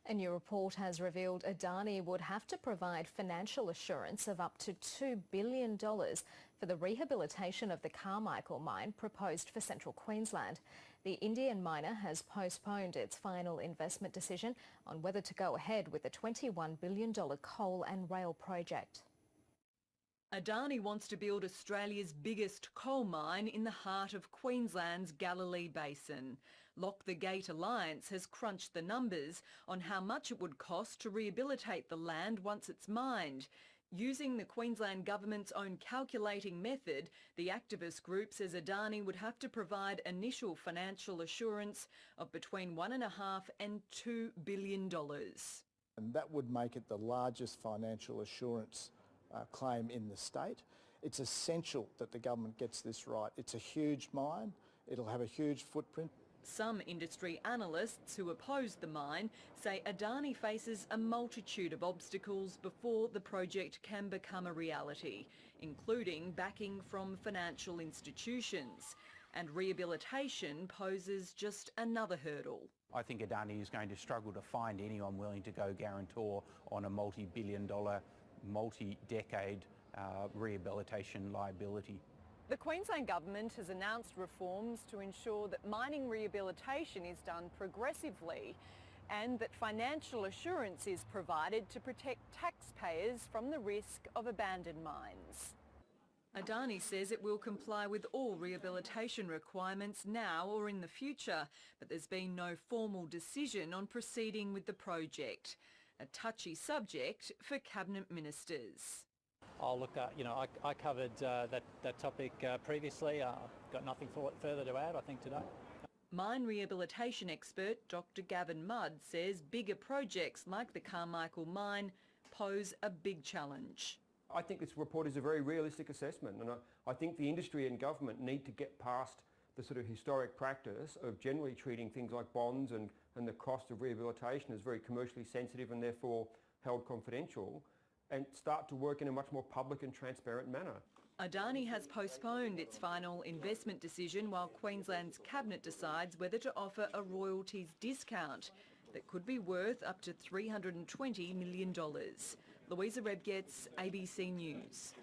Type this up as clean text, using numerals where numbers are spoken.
A new report has revealed Adani would have to provide financial assurance of up to $2 billion for the rehabilitation of the Carmichael mine proposed for central Queensland. The Indian miner has postponed its final investment decision on whether to go ahead with the $21 billion coal and rail project. Adani wants to build Australia's biggest coal mine in the heart of Queensland's Galilee basin. Lock the Gate Alliance has crunched the numbers on how much it would cost to rehabilitate the land once it's mined. Using the Queensland government's own calculating method, the activist group says Adani would have to provide initial financial assurance of between $1.5 and $2 billion. And that would make it the largest financial assurance claim in the state. It's essential that the government gets this right. It's a huge mine. It'll have a huge footprint. Some industry analysts who oppose the mine say Adani faces a multitude of obstacles before the project can become a reality, including backing from financial institutions. And rehabilitation poses just another hurdle. I think Adani is going to struggle to find anyone willing to go guarantor on a multi-billion-dollar, multi-decade rehabilitation liability. The Queensland Government has announced reforms to ensure that mining rehabilitation is done progressively and that financial assurance is provided to protect taxpayers from the risk of abandoned mines. Adani says it will comply with all rehabilitation requirements now or in the future, but there's been no formal decision on proceeding with the project. A touchy subject for Cabinet ministers. Oh, look, I covered that topic previously. Got nothing further to add, I think, today. Mine rehabilitation expert Dr. Gavin Mudd says bigger projects like the Carmichael mine pose a big challenge. I think this report is a very realistic assessment, and I think the industry and government need to get past the sort of historic practice of generally treating things like bonds and the cost of rehabilitation as very commercially sensitive and therefore held confidential, and start to work in a much more public and transparent manner. Adani has postponed its final investment decision while Queensland's Cabinet decides whether to offer a royalties discount that could be worth up to $320 million. Louisa, Rebgetz, ABC News.